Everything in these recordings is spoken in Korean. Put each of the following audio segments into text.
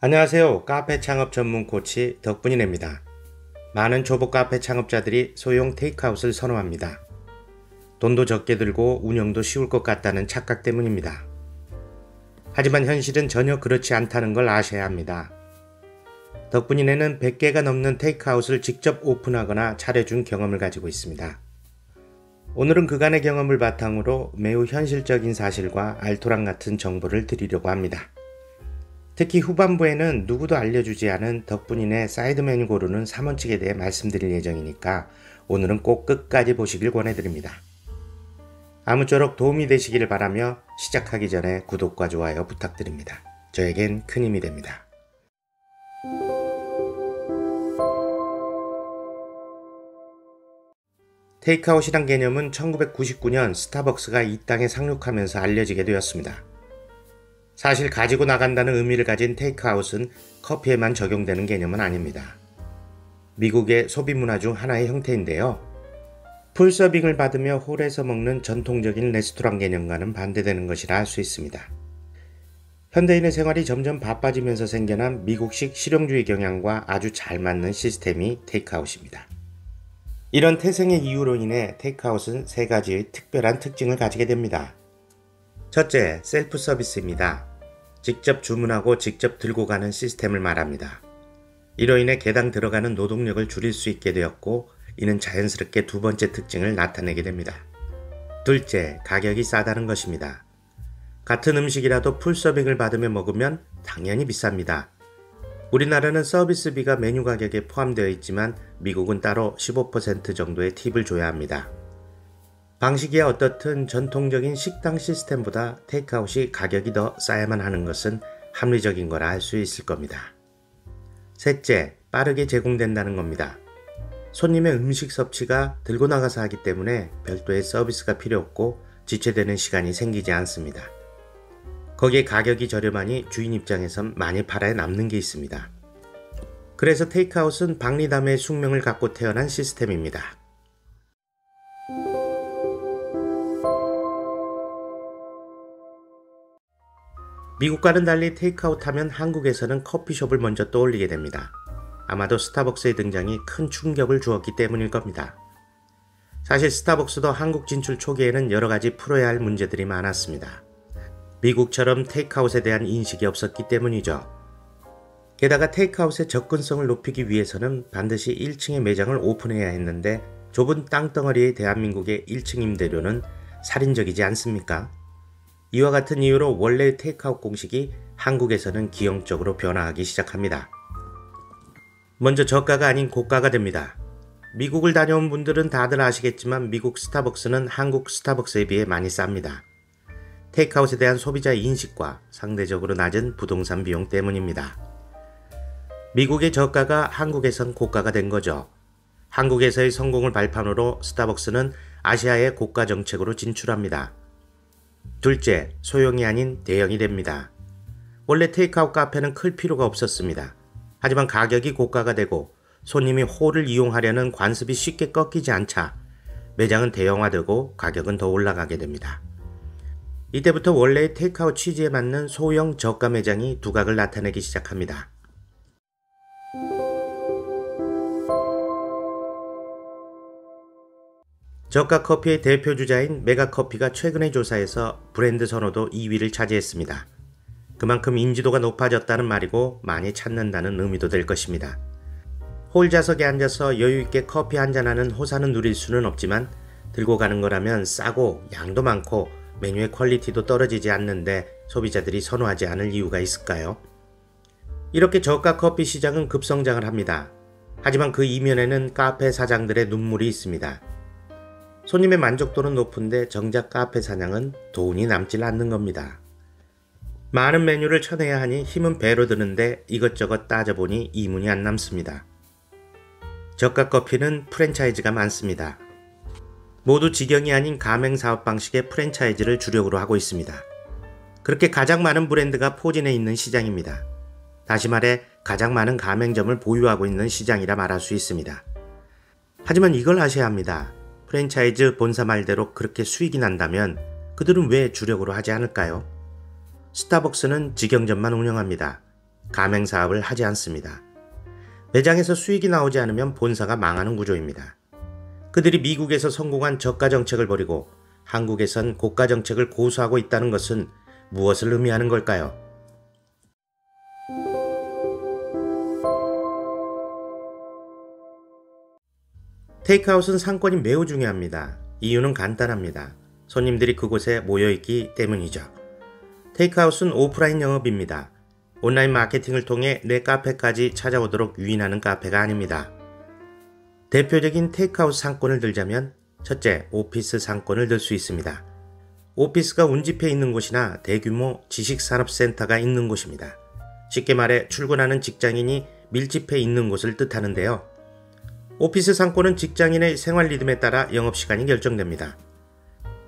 안녕하세요. 카페 창업 전문 코치 덕분이입니다. 많은 초보 카페 창업자들이 소형 테이크아웃을 선호합니다. 돈도 적게 들고 운영도 쉬울 것 같다는 착각 때문입니다. 하지만 현실은 전혀 그렇지 않다는 걸 아셔야 합니다. 덕분이네는 100개가 넘는 테이크아웃을 직접 오픈하거나 차려준 경험을 가지고 있습니다. 오늘은 그간의 경험을 바탕으로 매우 현실적인 사실과 알토란 같은 정보를 드리려고 합니다. 특히 후반부에는 누구도 알려주지 않은 덕분이네 사이드 메뉴 고르는 3원칙에 대해 말씀드릴 예정이니까 오늘은 꼭 끝까지 보시길 권해드립니다. 아무쪼록 도움이 되시기를 바라며 시작하기 전에 구독과 좋아요 부탁드립니다. 저에겐 큰 힘이 됩니다. 테이크아웃이란 개념은 1999년 스타벅스가 이 땅에 상륙하면서 알려지게 되었습니다. 사실 가지고 나간다는 의미를 가진 테이크아웃은 커피에만 적용되는 개념은 아닙니다. 미국의 소비 문화 중 하나의 형태인데요. 풀서빙을 받으며 홀에서 먹는 전통적인 레스토랑 개념과는 반대되는 것이라 할 수 있습니다. 현대인의 생활이 점점 바빠지면서 생겨난 미국식 실용주의 경향과 아주 잘 맞는 시스템이 테이크아웃입니다. 이런 태생의 이유로 인해 테이크아웃은 세 가지의 특별한 특징을 가지게 됩니다. 첫째, 셀프 서비스입니다. 직접 주문하고 직접 들고 가는 시스템을 말합니다. 이로 인해 개당 들어가는 노동력을 줄일 수 있게 되었고, 이는 자연스럽게 두 번째 특징을 나타내게 됩니다. 둘째, 가격이 싸다는 것입니다. 같은 음식이라도 풀서빙을 받으며 먹으면 당연히 비쌉니다. 우리나라는 서비스비가 메뉴 가격에 포함되어 있지만 미국은 따로 15% 정도의 팁을 줘야 합니다. 방식이야 어떻든 전통적인 식당 시스템보다 테이크아웃이 가격이 더 싸야만 하는 것은 합리적인 거라 할 수 있을 겁니다. 셋째, 빠르게 제공된다는 겁니다. 손님의 음식 섭취가 들고 나가서 하기 때문에 별도의 서비스가 필요 없고 지체되는 시간이 생기지 않습니다. 거기에 가격이 저렴하니 주인 입장에선 많이 팔아야 남는 게 있습니다. 그래서 테이크아웃은 박리담의 숙명을 갖고 태어난 시스템입니다. 미국과는 달리 테이크아웃 하면 한국에서는 커피숍을 먼저 떠올리게 됩니다. 아마도 스타벅스의 등장이 큰 충격을 주었기 때문일 겁니다. 사실 스타벅스도 한국 진출 초기에는 여러 가지 풀어야 할 문제들이 많았습니다. 미국처럼 테이크아웃에 대한 인식이 없었기 때문이죠. 게다가 테이크아웃의 접근성을 높이기 위해서는 반드시 1층에 매장을 오픈해야 했는데 좁은 땅덩어리의 대한민국의 1층 임대료는 살인적이지 않습니까? 이와 같은 이유로 원래의 테이크아웃 공식이 한국에서는 기형적으로 변화하기 시작합니다. 먼저 저가가 아닌 고가가 됩니다. 미국을 다녀온 분들은 다들 아시겠지만 미국 스타벅스는 한국 스타벅스에 비해 많이 쌉니다. 테이크아웃에 대한 소비자의 인식과 상대적으로 낮은 부동산 비용 때문입니다. 미국의 저가가 한국에선 고가가 된 거죠. 한국에서의 성공을 발판으로 스타벅스는 아시아의 고가 정책으로 진출합니다. 둘째, 소형이 아닌 대형이 됩니다. 원래 테이크아웃 카페는 클 필요가 없었습니다. 하지만 가격이 고가가 되고 손님이 홀을 이용하려는 관습이 쉽게 꺾이지 않자 매장은 대형화되고 가격은 더 올라가게 됩니다. 이때부터 원래의 테이크아웃 취지에 맞는 소형 저가 매장이 두각을 나타내기 시작합니다. 저가 커피의 대표 주자인 메가커피가 최근의 조사에서 브랜드 선호도 2위를 차지했습니다. 그만큼 인지도가 높아졌다는 말이고 많이 찾는다는 의미도 될 것입니다. 홀 좌석에 앉아서 여유있게 커피 한잔하는 호사는 누릴 수는 없지만 들고 가는 거라면 싸고 양도 많고 메뉴의 퀄리티도 떨어지지 않는데 소비자들이 선호하지 않을 이유가 있을까요? 이렇게 저가 커피 시장은 급성장을 합니다. 하지만 그 이면에는 카페 사장들의 눈물이 있습니다. 손님의 만족도는 높은데 정작 카페 사장은 돈이 남질 않는 겁니다. 많은 메뉴를 쳐내야 하니 힘은 배로 드는데 이것저것 따져보니 이문이 안 남습니다. 저가 커피는 프랜차이즈가 많습니다. 모두 직영이 아닌 가맹사업 방식의 프랜차이즈를 주력으로 하고 있습니다. 그렇게 가장 많은 브랜드가 포진해 있는 시장입니다. 다시 말해 가장 많은 가맹점을 보유하고 있는 시장이라 말할 수 있습니다. 하지만 이걸 아셔야 합니다. 프랜차이즈 본사 말대로 그렇게 수익이 난다면 그들은 왜 주력으로 하지 않을까요? 스타벅스는 직영점만 운영합니다. 가맹 사업을 하지 않습니다. 매장에서 수익이 나오지 않으면 본사가 망하는 구조입니다. 그들이 미국에서 성공한 저가 정책을 벌이고 한국에선 고가 정책을 고수하고 있다는 것은 무엇을 의미하는 걸까요? 테이크아웃은 상권이 매우 중요합니다. 이유는 간단합니다. 손님들이 그곳에 모여있기 때문이죠. 테이크아웃은 오프라인 영업입니다. 온라인 마케팅을 통해 내 카페까지 찾아오도록 유인하는 카페가 아닙니다. 대표적인 테이크아웃 상권을 들자면 첫째, 오피스 상권을 들 수 있습니다. 오피스가 운집해 있는 곳이나 대규모 지식산업센터가 있는 곳입니다. 쉽게 말해 출근하는 직장인이 밀집해 있는 곳을 뜻하는데요. 오피스 상권은 직장인의 생활 리듬에 따라 영업시간이 결정됩니다.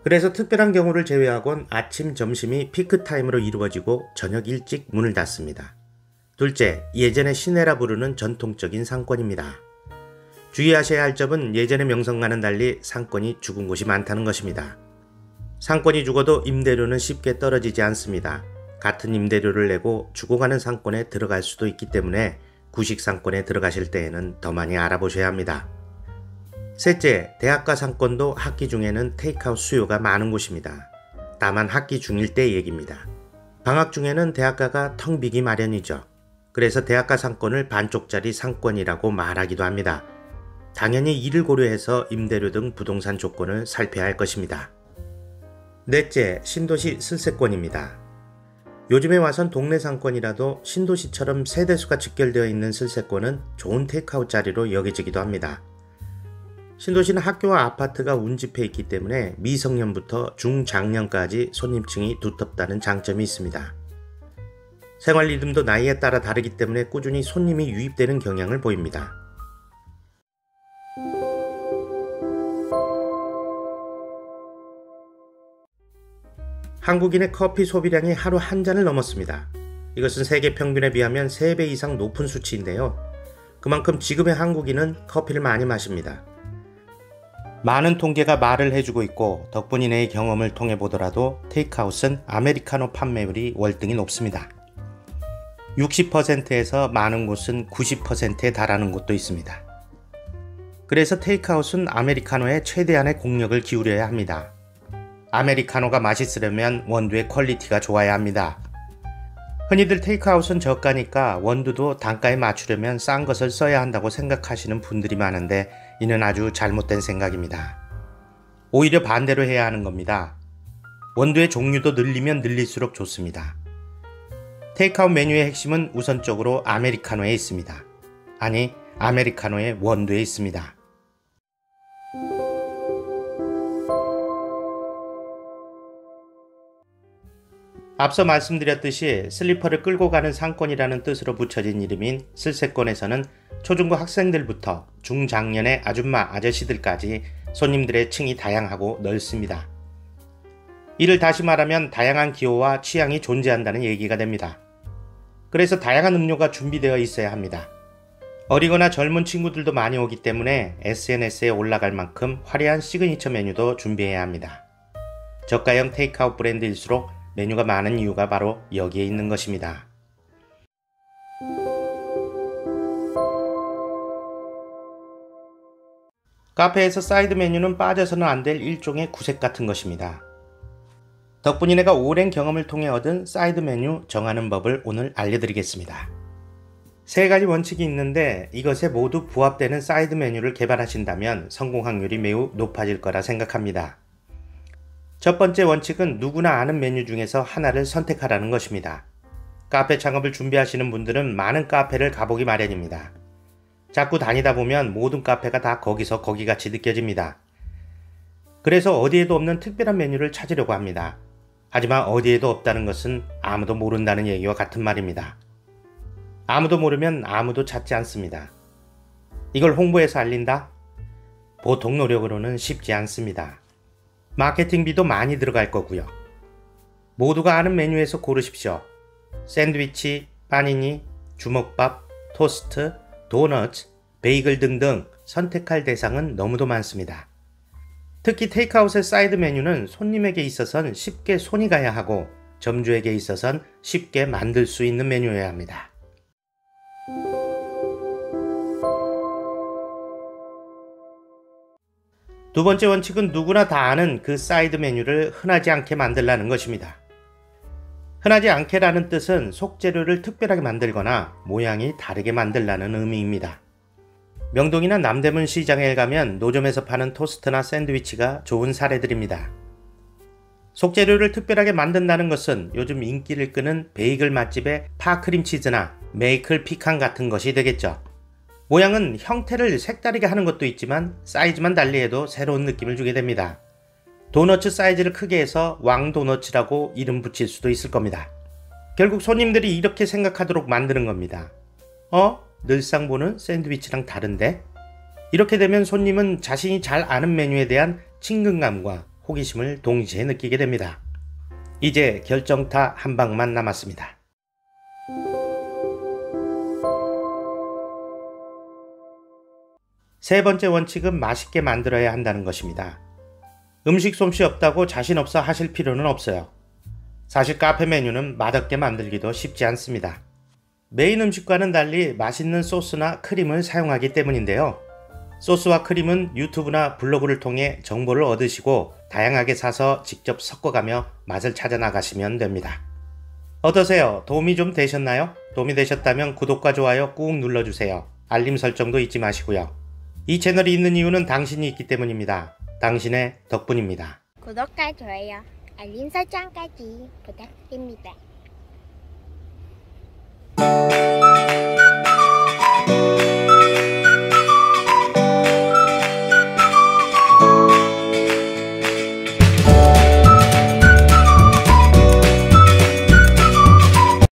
그래서 특별한 경우를 제외하곤 아침, 점심이 피크타임으로 이루어지고 저녁 일찍 문을 닫습니다. 둘째, 예전의 시내라 부르는 전통적인 상권입니다. 주의하셔야 할 점은 예전의 명성과는 달리 상권이 죽은 곳이 많다는 것입니다. 상권이 죽어도 임대료는 쉽게 떨어지지 않습니다. 같은 임대료를 내고 죽어가는 상권에 들어갈 수도 있기 때문에 구식 상권에 들어가실 때에는 더 많이 알아보셔야 합니다. 셋째, 대학가 상권도 학기 중에는 테이크아웃 수요가 많은 곳입니다. 다만 학기 중일 때 얘기입니다. 방학 중에는 대학가가 텅 비기 마련이죠. 그래서 대학가 상권을 반쪽짜리 상권이라고 말하기도 합니다. 당연히 이를 고려해서 임대료 등 부동산 조건을 살펴야 할 것입니다. 넷째, 신도시 슬세권입니다. 요즘에 와선 동네 상권이라도 신도시처럼 세대수가 직결되어 있는 슬세권은 좋은 테이크아웃 자리로 여겨지기도 합니다. 신도시는 학교와 아파트가 운집해 있기 때문에 미성년부터 중장년까지 손님층이 두텁다는 장점이 있습니다. 생활 리듬도 나이에 따라 다르기 때문에 꾸준히 손님이 유입되는 경향을 보입니다. 한국인의 커피 소비량이 하루 한 잔을 넘었습니다. 이것은 세계 평균에 비하면 3배 이상 높은 수치인데요. 그만큼 지금의 한국인은 커피를 많이 마십니다. 많은 통계가 말을 해주고 있고 덕분이네의 경험을 통해 보더라도 테이크아웃은 아메리카노 판매율이 월등히 높습니다. 60%에서 많은 곳은 90%에 달하는 곳도 있습니다. 그래서 테이크아웃은 아메리카노에 최대한의 공력을 기울여야 합니다. 아메리카노가 맛있으려면 원두의 퀄리티가 좋아야 합니다. 흔히들 테이크아웃은 저가니까 원두도 단가에 맞추려면 싼 것을 써야 한다고 생각하시는 분들이 많은데 이는 아주 잘못된 생각입니다. 오히려 반대로 해야 하는 겁니다. 원두의 종류도 늘리면 늘릴수록 좋습니다. 테이크아웃 메뉴의 핵심은 우선적으로 아메리카노에 있습니다. 아니, 아메리카노의 원두에 있습니다. 앞서 말씀드렸듯이 슬리퍼를 끌고 가는 상권이라는 뜻으로 붙여진 이름인 슬세권에서는 초중고 학생들부터 중장년의 아줌마, 아저씨들까지 손님들의 층이 다양하고 넓습니다. 이를 다시 말하면 다양한 기호와 취향이 존재한다는 얘기가 됩니다. 그래서 다양한 음료가 준비되어 있어야 합니다. 어리거나 젊은 친구들도 많이 오기 때문에 SNS에 올라갈 만큼 화려한 시그니처 메뉴도 준비해야 합니다. 저가형 테이크아웃 브랜드일수록 메뉴가 많은 이유가 바로 여기에 있는 것입니다. 카페에서 사이드 메뉴는 빠져서는 안 될 일종의 구색 같은 것입니다. 덕분이네가 오랜 경험을 통해 얻은 사이드 메뉴 정하는 법을 오늘 알려드리겠습니다. 3가지 원칙이 있는데 이것에 모두 부합되는 사이드 메뉴를 개발하신다면 성공 확률이 매우 높아질 거라 생각합니다. 첫 번째 원칙은 누구나 아는 메뉴 중에서 하나를 선택하라는 것입니다. 카페 창업을 준비하시는 분들은 많은 카페를 가보기 마련입니다. 자꾸 다니다 보면 모든 카페가 다 거기서 거기같이 느껴집니다. 그래서 어디에도 없는 특별한 메뉴를 찾으려고 합니다. 하지만 어디에도 없다는 것은 아무도 모른다는 얘기와 같은 말입니다. 아무도 모르면 아무도 찾지 않습니다. 이걸 홍보해서 알린다? 보통 노력으로는 쉽지 않습니다. 마케팅비도 많이 들어갈 거고요. 모두가 아는 메뉴에서 고르십시오. 샌드위치, 파니니, 주먹밥, 토스트, 도넛, 베이글 등등 선택할 대상은 너무도 많습니다. 특히 테이크아웃의 사이드 메뉴는 손님에게 있어선 쉽게 손이 가야 하고 점주에게 있어선 쉽게 만들 수 있는 메뉴여야 합니다. 두 번째 원칙은 누구나 다 아는 그 사이드 메뉴를 흔하지 않게 만들라는 것입니다. 흔하지 않게라는 뜻은 속재료를 특별하게 만들거나 모양이 다르게 만들라는 의미입니다. 명동이나 남대문 시장에 가면 노점에서 파는 토스트나 샌드위치가 좋은 사례들입니다. 속재료를 특별하게 만든다는 것은 요즘 인기를 끄는 베이글 맛집의 파크림치즈나 메이클 피칸 같은 것이 되겠죠. 모양은 형태를 색다르게 하는 것도 있지만 사이즈만 달리해도 새로운 느낌을 주게 됩니다. 도너츠 사이즈를 크게 해서 왕도너츠라고 이름 붙일 수도 있을 겁니다. 결국 손님들이 이렇게 생각하도록 만드는 겁니다. 늘상 보는 샌드위치랑 다른데? 이렇게 되면 손님은 자신이 잘 아는 메뉴에 대한 친근감과 호기심을 동시에 느끼게 됩니다. 이제 결정타 한 방만 남았습니다. 세 번째 원칙은 맛있게 만들어야 한다는 것입니다. 음식 솜씨 없다고 자신 없어 하실 필요는 없어요. 사실 카페 메뉴는 맛없게 만들기도 쉽지 않습니다. 메인 음식과는 달리 맛있는 소스나 크림을 사용하기 때문인데요. 소스와 크림은 유튜브나 블로그를 통해 정보를 얻으시고 다양하게 사서 직접 섞어가며 맛을 찾아 나가시면 됩니다. 어떠세요? 도움이 좀 되셨나요? 도움이 되셨다면 구독과 좋아요 꾹 눌러주세요. 알림 설정도 잊지 마시고요. 이 채널이 있는 이유는 당신이 있기 때문입니다. 당신의 덕분입니다. 구독과 좋아요, 알림 설정까지 부탁드립니다.